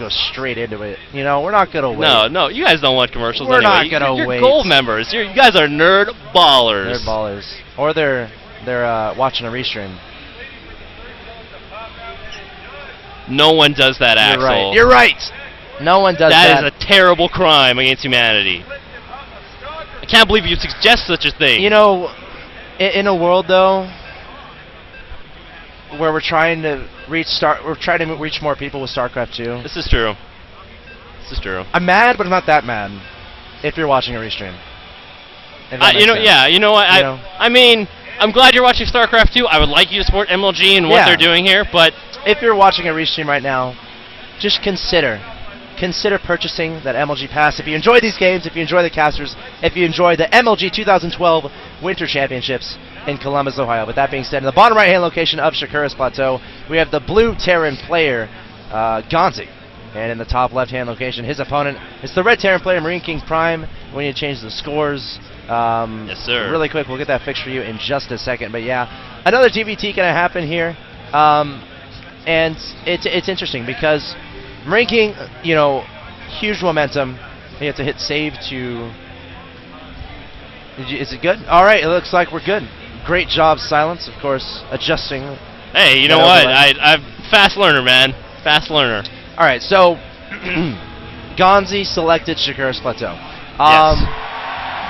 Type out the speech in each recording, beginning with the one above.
go straight into it. You know, we're not gonna wait. No, you guys don't want commercials. We're anyway. not gonna You're wait. gold members. You guys are nerd ballers. Nerd ballers, or they're watching a restream. No one does that, Axel. You're right. No one does that. That is a terrible crime against humanity. I can't believe you suggest such a thing. You know, in a world though, where we're trying to reach more people with StarCraft 2. This is true. I'm mad, but I'm not that mad. If you're watching a restream. You know what? I mean, I'm glad you're watching StarCraft 2. I would like you to support MLG and what they're doing here, but if you're watching a restream right now, just consider purchasing that MLG pass. If you enjoy these games, if you enjoy the casters, if you enjoy the MLG 2012 Winter Championships in Columbus, Ohio. With that being said, in the bottom right-hand location of Shakura's Plateau, we have the blue Terran player, Ganzi. And in the top left-hand location, his opponent is the red Terran player, MarineKing Prime. We need to change the scores. Yes, sir. Really quick, we'll get that fixed for you in just a second. But yeah, another TBT going to happen here. And it's interesting because MarineKing, you know, huge momentum. You have to hit save to... Is it good? All right, it looks like we're good. Great job, Silence, of course, adjusting. Hey, you know what? I'm fast learner, man. Fast learner. All right, so Ganzi selected Shakura's Plateau. Yes.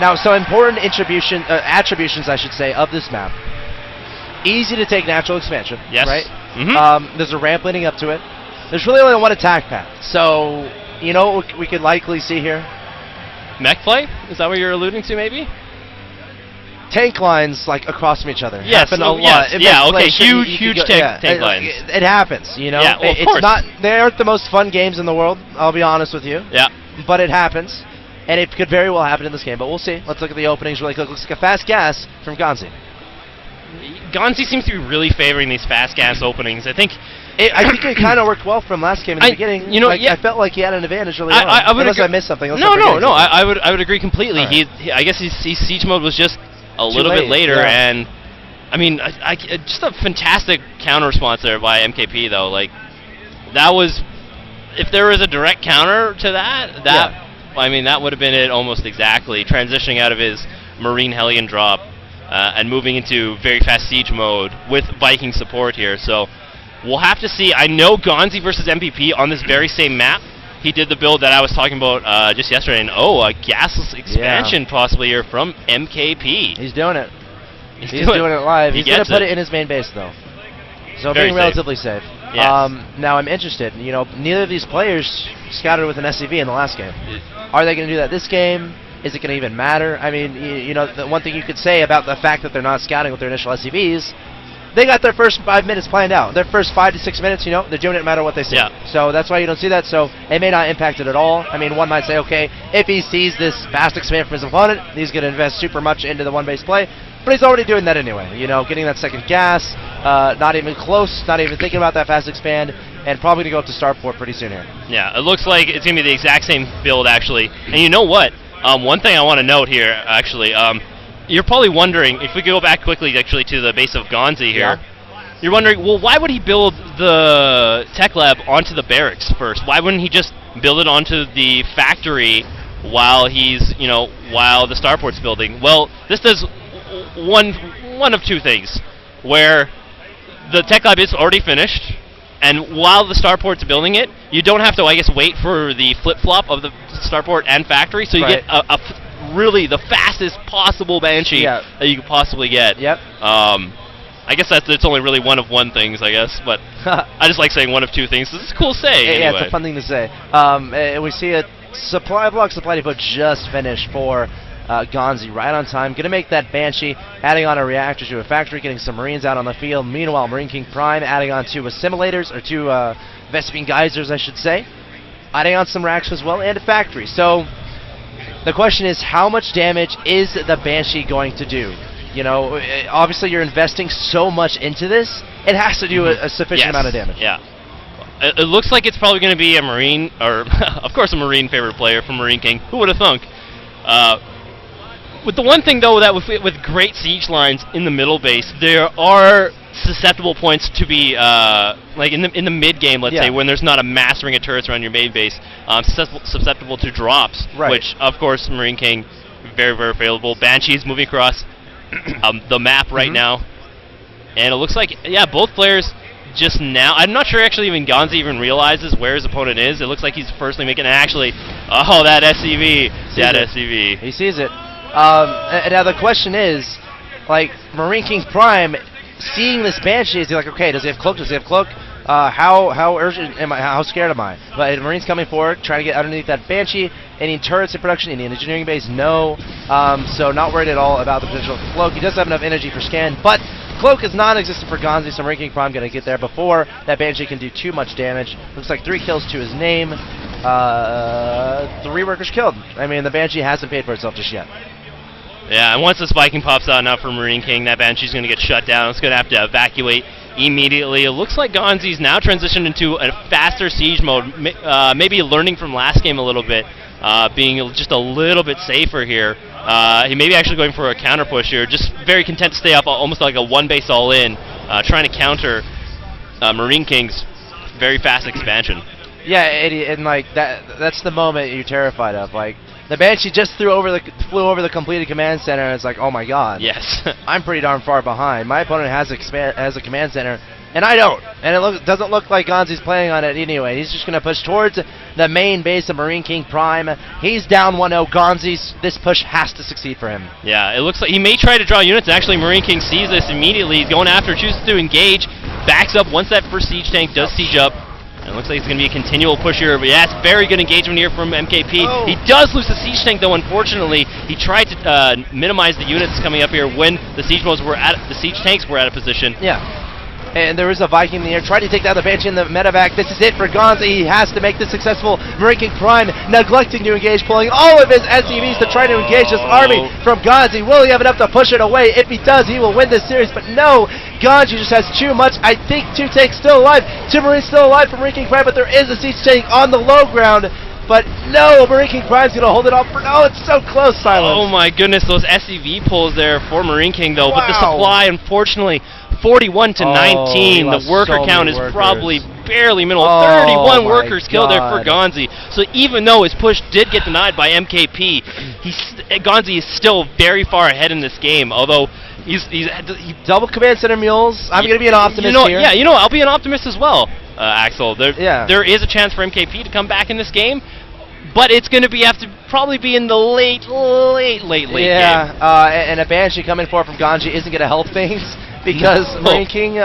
Now, some important attributions, I should say, of this map. Easy to take natural expansion. Yes. Right? Mm-hmm. There's a ramp leading up to it. There's really only one attack path. So, you know what we could likely see here? Mech play? Is that what you're alluding to, maybe? Tank lines, like, across from each other. Yes. Happen a lot. Yeah, okay. Huge tank lines. It happens, you know? Yeah, well, of it's course. not, they aren't the most fun games in the world, I'll be honest with you. Yeah. But it happens. And it could very well happen in this game, but we'll see. Let's look at the openings really quick. Looks like a fast gas from Ganzi. Ganzi seems to be really favoring these fast gas openings. I think it kind of worked well from last game in the beginning. You know, I felt like he had an advantage early on. Unless I missed something. No. I would agree completely. Right. I guess his siege mode was just a little bit later, and I mean, just a fantastic counter response there by MKP though. Like that was, if there was a direct counter to that. I mean, that would have been it almost exactly. Transitioning out of his Marine Hellion drop and moving into very fast siege mode with Viking support here. So we'll have to see. I know Ganzi versus MPP on this very same map. He did the build that I was talking about just yesterday. And a gasless expansion possibly here from MKP. He's doing it. He's doing it live. He's going to put it in his main base, though. So being relatively safe. Yes. Now I'm interested. You know, neither of these players scouted with an SCV in the last game. Are they going to do that this game? Is it going to even matter? I mean, you know, the one thing you could say about the fact that they're not scouting with their initial SCVs, they got their first 5 minutes planned out. Their first 5 to 6 minutes, you know, they're doing it no matter what they see. Yeah. So that's why you don't see that. So it may not impact it at all. I mean, one might say, okay, if he sees this fast expand from his opponent, he's going to invest super much into the one-base play. But he's already doing that anyway. You know, getting that second gas, not even close, not even thinking about that fast expand, and probably going to go up to starport pretty soon here. Yeah, it looks like it's going to be the exact same build, actually. And you know what? One thing I want to note here, actually, you're probably wondering, if we could go back quickly, actually, to the base of Ganzi here. Yeah. You're wondering, well, why would he build the tech lab onto the barracks first? Why wouldn't he just build it onto the factory while he's, you know, while the starport's building? Well, this does one of two things, where the tech lab is already finished, and while the starport's building it, you don't have to, I guess, wait for the flip-flop of the starport and factory, so you get really the fastest possible Banshee that you could possibly get. Yep. I guess it's only really one of one things, I guess, but I just like saying one of two things. This is a cool say. Yeah, anyway. It's a fun thing to say. We see a supply depot just finished for Ganzi right on time. Going to make that Banshee, adding on a reactor to a factory, getting some Marines out on the field. Meanwhile, MarineKing Prime adding on 2 assimilators, or 2 Vespene Geysers, I should say. Adding on some racks as well, and a factory. So the question is, how much damage is the Banshee going to do? You know, obviously you're investing so much into this, it has to do a sufficient amount of damage. Yeah. It looks like it's probably going to be a Marine, or of course a Marine favorite player from MarineKing. Who would have thunk? With the one thing though, that with great siege lines in the middle base, there are susceptible points to be like in the mid game, let's say, when there's not a mass ring of turrets around your main base, susceptible to drops, which of course MarineKing very favorable. Banshee's moving across the map right now, and it looks like both players just now. I'm not sure actually even Ganzi even realizes where his opponent is. It looks like he's firstly making actually that SCV. He sees it. And now the question is, like, MarineKing Prime, seeing this Banshee, is he like, okay, does he have Cloak? Does he have Cloak? How urgent am I? How scared am I? But Marine's coming forward, trying to get underneath that Banshee. Any turrets in production? Any engineering base? No. So not worried at all about the potential of Cloak. He does have enough energy for scan, but Cloak is non-existent for Ganzi, so MarineKing Prime going to get there before that Banshee can do too much damage. Looks like 3 kills to his name. 3 workers killed. I mean, the Banshee hasn't paid for itself just yet. Yeah, and once the spiking pops out now for MarineKing, that Banshee's going to get shut down. It's going to have to evacuate immediately. It looks like Ganzi's now transitioned into a faster siege mode, maybe learning from last game a little bit, being just a little bit safer here. He may be actually going for a counter push here, just very content to stay up almost like a one base all in, trying to counter MarineKing's very fast expansion. Yeah, and like that's the moment you're terrified of. Like, the Banshee just flew over the completed command center, and it's like, oh my god. Yes. I'm pretty darn far behind. My opponent has a command center, and I don't. And it doesn't look like Ganzi's planning on it anyway. He's just going to push towards the main base of MarineKing Prime. He's down 1-0. Ganzi's, this push has to succeed for him. Yeah, it looks like he may try to draw units. Actually, MarineKing sees this immediately. He's going after, chooses to engage, backs up once that first siege tank does siege up. And it looks like it's going to be a continual push here. But yeah, it's very good engagement here from MKP. Oh. He does lose the siege tank, though, unfortunately. He tried to minimize the units coming up here when the siege tanks were out of position. Yeah. And there is a Viking in the air, trying to take down the Banshee in the medevac. This is it for Ganzi. He has to make this successful. MarineKing Prime neglecting to engage, pulling all of his SCVs to try to engage this army from Ganzi. Will he have enough to push it away? If he does, he will win this series. But no, Ganzi just has too much. I think 2 tanks still alive. 2 Marines still alive from MarineKing Prime, but there is a siege tank on the low ground. But no, MarineKing Prime's going to hold it off. No, it's so close, Silence. Oh my goodness, those SCV pulls there for MarineKing, though. Wow. But the supply, unfortunately, 41 to 19. The worker count is probably barely minimal. 31 workers killed there for Ganzi. So even though his push did get denied by MKP, Ganzi is still very far ahead in this game. Although he's double command center mules. I'm going to be an optimist here. Yeah, I'll be an optimist as well, Axel. There is a chance for MKP to come back in this game. But it's going to have to probably be in the late game. And a Banshee coming forward from Ganzi isn't going to help things. Because MarineKing,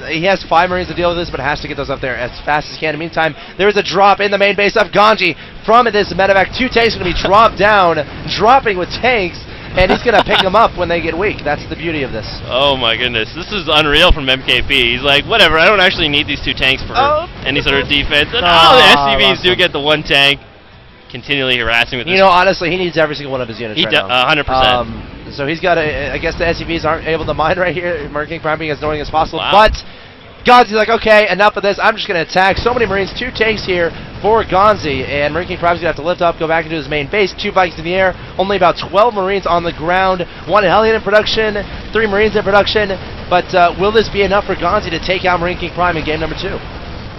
he has 5 Marines to deal with this, but has to get those up there as fast as he can. In the meantime, there's a drop in the main base of Ganzi from this medevac. 2 tanks are going to be dropped down, dropping with tanks, and he's going to pick them up when they get weak. That's the beauty of this. Oh my goodness, this is unreal from MKP. He's like, whatever, I don't actually need these 2 tanks for any sort of defense. And the SCVs do get the 1 tank. Continually harassing with this. Honestly, he needs every single one of his units right now. 100%. So he's got to, I guess the SCVs aren't able to mine right here. MarineKing Prime being as annoying as possible. Wow. But Ganzi's like, okay, enough of this. I'm just going to attack. So many Marines, 2 tanks here for Ganzi. And MarineKing Prime's going to have to lift up, go back into his main base. 2 Vikings in the air. Only about 12 Marines on the ground. 1 Hellion in production. 3 Marines in production. But will this be enough for Ganzi to take out MarineKing Prime in game number 2?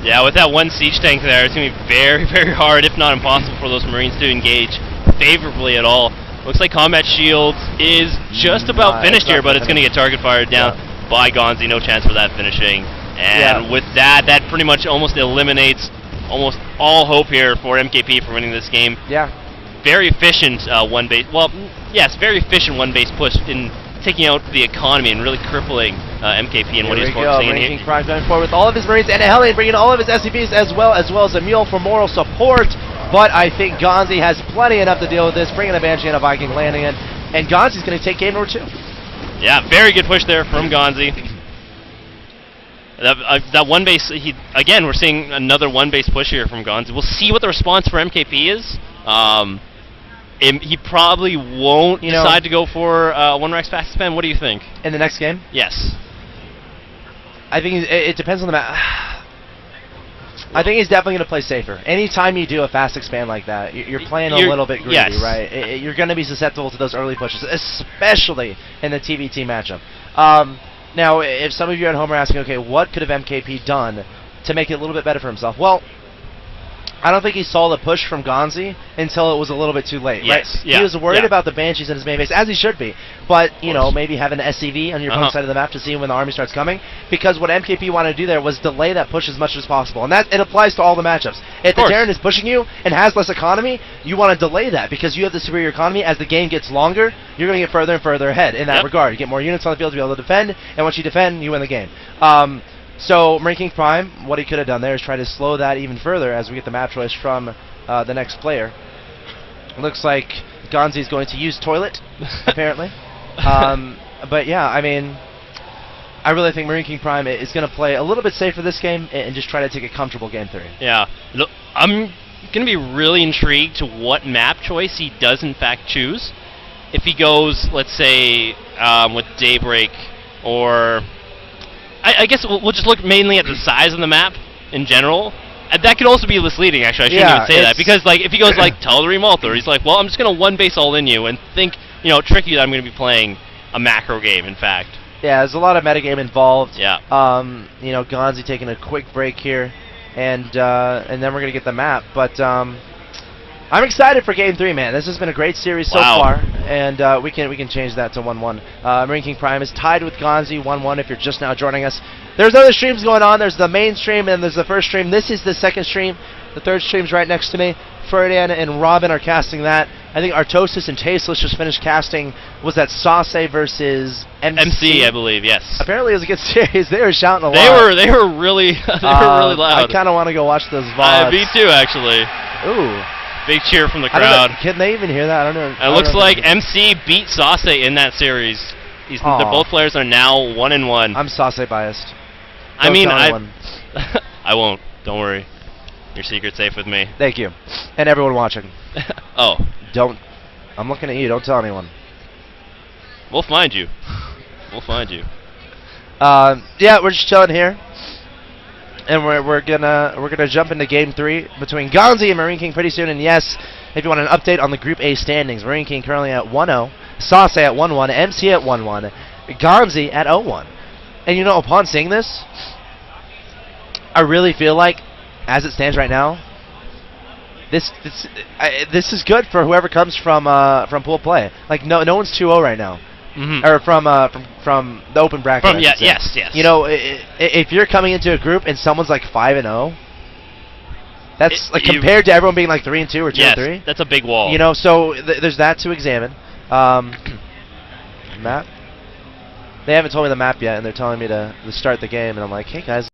Yeah, with that 1 siege tank there, it's going to be very hard, if not impossible, for those Marines to engage favorably at all. Looks like Combat Shields is just about finished here, but it's going to get target fired down by Ganzi. No chance for that finishing. And with that pretty much almost eliminates almost all hope here for MKP for winning this game. Yeah. Very efficient very efficient 1 base push in taking out the economy and really crippling MKP and what he's focusing on here. MarineKing Prime going forward with all of his Marines and a Hellion, bringing all of his SCVs as well as a Mule for moral support. But I think Ganzi has plenty enough to deal with this, bringing a Banshee and a Viking landing in. And Ganzi's going to take game number 2. Yeah, very good push there from Ganzi. That 1 base, again, we're seeing another 1 base push here from Ganzi. We'll see what the response for MKP is. He probably won't decide to go for 1 Rex fast expand. What do you think? In the next game? Yes. I think it depends on the map. I think he's definitely going to play safer. Anytime you do a fast expand like that, you're playing a little bit greedy, right? You're going to be susceptible to those early pushes, especially in the TVT matchup. Now, if some of you at home are asking, okay, what could have MKP done to make it a little bit better for himself? Well, I don't think he saw the push from Ganzi until it was a little bit too late. Yes, right? yeah, He was worried yeah. about the Banshees in his main base, as he should be. But, you know, maybe have an SCV on your opponent's side of the map to see when the army starts coming. Because what MKP wanted to do there was delay that push as much as possible. And that it applies to all the matchups. If the Terran is pushing you and has less economy, you want to delay that because you have the superior economy. As the game gets longer, you're going to get further and further ahead in that regard. You get more units on the field to be able to defend, and once you defend, you win the game. So, MarineKing Prime, what he could have done there is try to slow that even further as we get the map choice from the next player. Looks like Ganzi's going to use Toilet, apparently. But yeah, I mean, I really think MarineKing Prime is going to play a little bit safer this game and just try to take a comfortable game 3. Yeah. Look, I'm going to be really intrigued to what map choice he does in fact choose. If he goes, let's say, with Daybreak, or I guess we'll just look mainly at the size of the map in general. That could also be misleading, actually. I shouldn't even say that. Because, like, if he goes, like, Teleri Malther, he's like, well, I'm just going to one-base all in you and think, you know, tricky that I'm going to be playing a macro game, in fact. Yeah, there's a lot of metagame involved. Yeah. You know, Ganzi taking a quick break here, and then we're going to get the map. But I'm excited for Game 3, man. This has been a great series so far, and we can change that to 1-1. MarineKing Prime is tied with Ganzi 1-1 if you're just now joining us. There's other streams going on. There's the main stream and there's the first stream. This is the second stream. The third stream's right next to me. Ferdinand and Robin are casting that. I think Artosis and Tasteless just finished casting. Was that Sase versus MC? I believe, yes. Apparently it was a good series. They were shouting a lot. They were really really loud. I kind of want to go watch those VODs. Me too, actually. Ooh. Big cheer from the crowd. Can they even hear that? I don't know. It looks like MC beat Sase in that series. Both players are now 1-1. I'm Sase biased. I mean, I won't. Don't worry. Your secret's safe with me. Thank you. And everyone watching. Oh. Don't. I'm looking at you. Don't tell anyone. We'll find you. We'll find you. Yeah, we're just chilling here. And we're gonna jump into Game 3 between Ganzi and MarineKing pretty soon. And yes, if you want an update on the Group A standings, MarineKing currently at 1-0, Sase at 1-1, MC at 1-1, Ganzi at 0-1. And you know, upon seeing this, I really feel like, as it stands right now, this is good for whoever comes from pool play. Like no one's 2-0 right now. Or from the open bracket. Yes. You know, if you're coming into a group and someone's like 5-0, that's like compared to everyone being like 3-2 or 2-3. That's a big wall. You know, so there's that to examine. Map. They haven't told me the map yet, and they're telling me to start the game, and I'm like, hey guys.